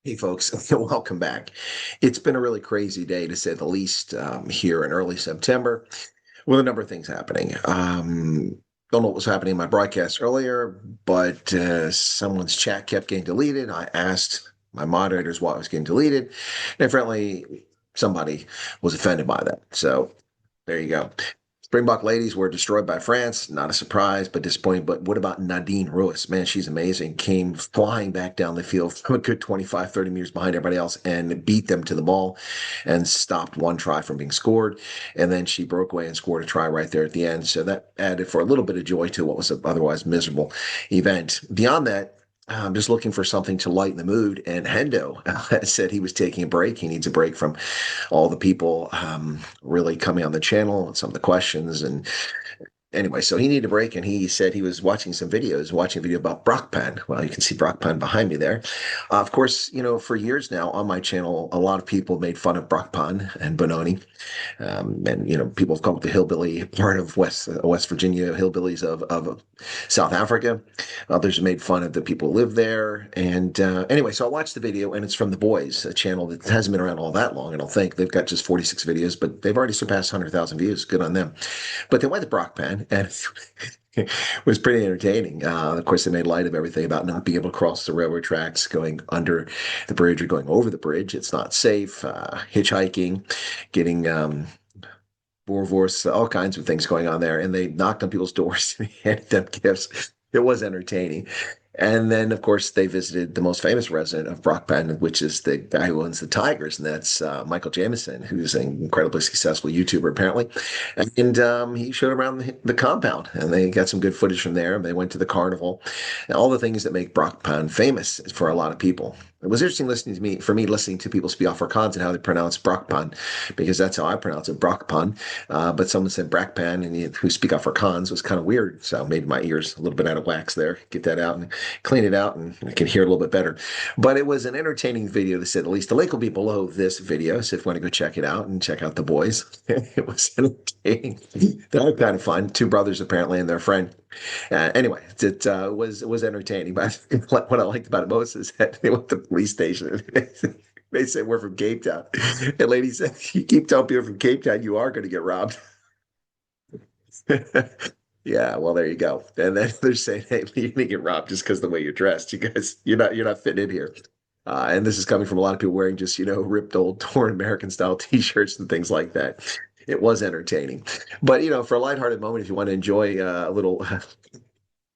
Hey folks, welcome back. It's been a really crazy day to say the least here in early September with a number of things happening. Don't know what was happening in my broadcast earlier, but someone's chat kept getting deleted. I asked my moderators why it was getting deleted, and apparently somebody was offended by that. So there you go. Springbok ladies were destroyed by France. Not a surprise, but disappointing. But what about Nadine Ruiz? Man, she's amazing. Came flying back down the field from a good 25, 30 meters behind everybody else and beat them to the ball and stopped one try from being scored. And then she broke away and scored a try right there at the end. So that added for a little bit of joy to what was an otherwise miserable event. Beyond that, I'm just looking for something to lighten the mood. And Hendo said he was taking a break. He needs a break from all the people really coming on the channel and some of the questions. And anyway, so he needed a break, and he said he was watching some videos, watching a video about Brakpan. Well, you can see Brakpan behind me there. Of course, for years now on my channel, a lot of people made fun of Brakpan and Benoni. And people have come up with the hillbilly part of West Virginia, hillbillies of South Africa. Others have made fun of the people who live there. And anyway, so I watched the video, and it's from The Boys, a channel that hasn't been around all that long. I don't think they've got just 46 videos, but they've already surpassed 100,000 views. Good on them. But they went to Brakpan, and it was pretty entertaining. Of course, they made light of everything about not being able to cross the railroad tracks, going under the bridge or going over the bridge. It's not safe. Hitchhiking, getting Boerewors, all kinds of things going on there. And they knocked on people's doors and handed them gifts. It was entertaining. And then, of course, they visited the most famous resident of Brakpan, which is the guy who owns the Tigers, and that's Michael Jameson, who's an incredibly successful YouTuber, apparently. And he showed around the compound, and they got some good footage from there. They went to the carnival, and all the things that make Brakpan famous for a lot of people. It was interesting listening to people speak Afrikaans and how they pronounce Brakpan, because that's how I pronounce it, Brakpan. But someone said Brakpan, and who speak Afrikaans was kind of weird. So made my ears a little bit out of wax there. Get that out and clean it out, and I can hear it a little bit better. But it was an entertaining video, to say the least. The link will be below this video, so if you want to go check it out and check out The Boys. It was entertaining. They were kind of fun. Two brothers, apparently, and their friend. Anyway, it was entertaining. But what I liked about it most is that they went to the police station. They said, "We're from Cape Town." The lady said, "You keep telling people from Cape Town, you are going to get robbed." Yeah, well, there you go. And then they're saying, "Hey, you're gonna get robbed just because of the way you're dressed. You guys, you're not fitting in here." And this is coming from a lot of people wearing just ripped old torn American style T-shirts and things like that. It was entertaining, but for a lighthearted moment, if you want to enjoy a little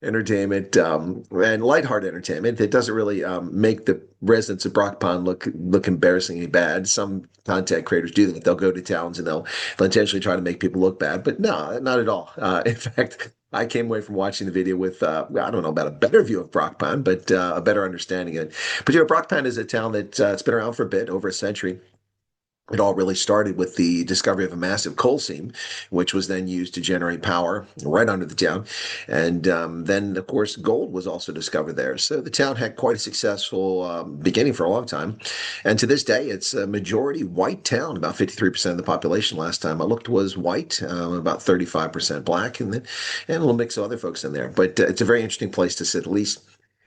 entertainment and lighthearted entertainment that doesn't really make the residents of Brakpan look embarrassingly bad. Some content creators do that. They'll go to towns and they'll intentionally try to make people look bad, but no, not at all. In fact, I came away from watching the video with I don't know about a better view of Brakpan, but a better understanding of it. But Brakpan is a town that it's been around for a bit, over a century. It all really started with the discovery of a massive coal seam, which was then used to generate power right under the town. And then, of course, gold was also discovered there. So the town had quite a successful beginning for a long time. And to this day, it's a majority white town. About 53% of the population last time I looked was white, about 35% black, and a little mix of other folks in there. But it's a very interesting place, to say the least.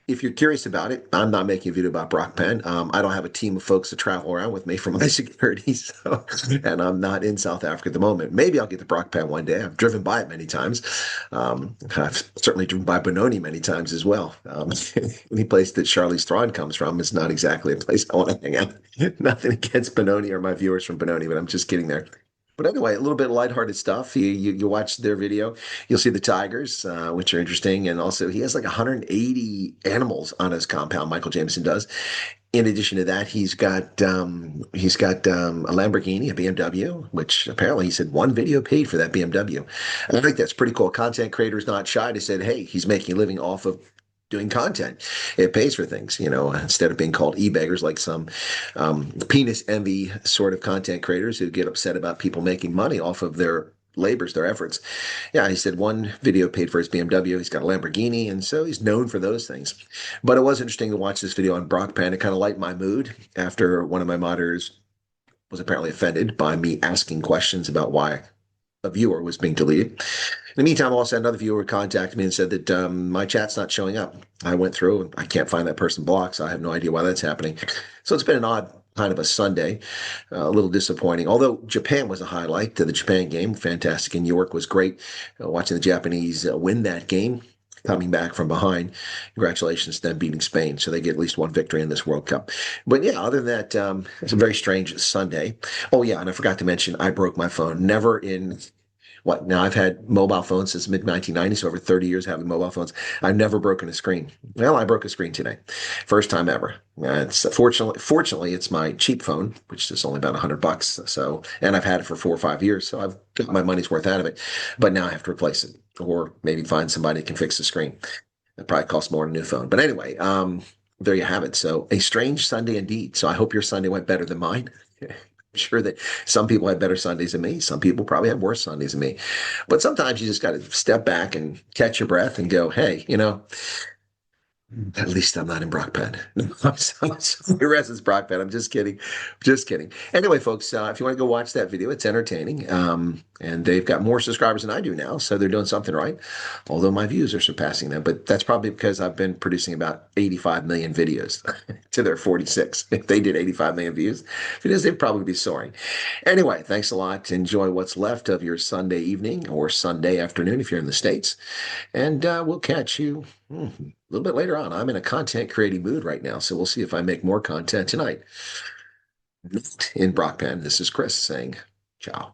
If you're curious about it, I'm not making a video about Brakpan. I don't have a team of folks to travel around with me for my security, and I'm not in South Africa at the moment. Maybe I'll get to Brakpan one day. I've driven by it many times. I've certainly driven by Benoni many times as well. Any place that Charlize Theron comes from is not exactly a place I want to hang out. Nothing against Benoni or my viewers from Benoni, but I'm just kidding there. But anyway, a little bit of lighthearted stuff. You watch their video, you'll see the tigers, which are interesting, and also he has like 180 animals on his compound. Michael Jameson does. In addition to that, he's got a Lamborghini, a BMW, which apparently he said one video paid for that BMW. And I think that's pretty cool. Content creators not shy to say, hey, he's making a living off of doing content. It pays for things, instead of being called e-beggars like some penis envy sort of content creators who get upset about people making money off of their labors, their efforts. Yeah, he said one video paid for his BMW. He's got a Lamborghini, and so he's known for those things. But it was interesting to watch this video on Brakpan. It kind of lightened my mood after one of my moderators was apparently offended by me asking questions about why a viewer was being deleted. In the meantime, also another viewer contacted me and said that my chat's not showing up. I went through and I can't find that person blocked, so I have no idea why that's happening. So it's been an odd kind of a Sunday, a little disappointing. Although Japan was a highlight, the Japan game, fantastic in New York, was great. Watching the Japanese win that game, coming back from behind. Congratulations to them beating Spain, so they get at least one victory in this World Cup. But yeah, other than that, it's a very strange Sunday. Oh yeah, and I forgot to mention I broke my phone. Never in what now I've had mobile phones since mid 1990s, so over 30 years having mobile phones. I've never broken a screen. Well, I broke a screen today, first time ever. It's fortunately it's my cheap phone, which is only about $100. So, and I've had it for 4 or 5 years, so I've got my money's worth out of it. But now I have to replace it, or maybe find somebody who can fix the screen. It probably costs more than a new phone. But anyway, there you have it. So a strange Sunday indeed. So I hope your Sunday went better than mine. I'm sure that some people had better Sundays than me. Some people probably have worse Sundays than me. But sometimes you just got to step back and catch your breath and go, hey, at least I'm not in Brakpan. No, I'm sorry, residence Brakpan. I'm just kidding. Just kidding. Anyway, folks, if you want to go watch that video, it's entertaining. And they've got more subscribers than I do now, so they're doing something right. Although my views are surpassing them, but that's probably because I've been producing about 85 million videos to their 46. If they did 85 million videos, they'd probably be soaring. Anyway, thanks a lot. Enjoy what's left of your Sunday evening or Sunday afternoon if you're in the States. And we'll catch you a little bit later on. I'm in a content creating mood right now, so we'll see if I make more content tonight. In Brakpan, this is Chris saying ciao.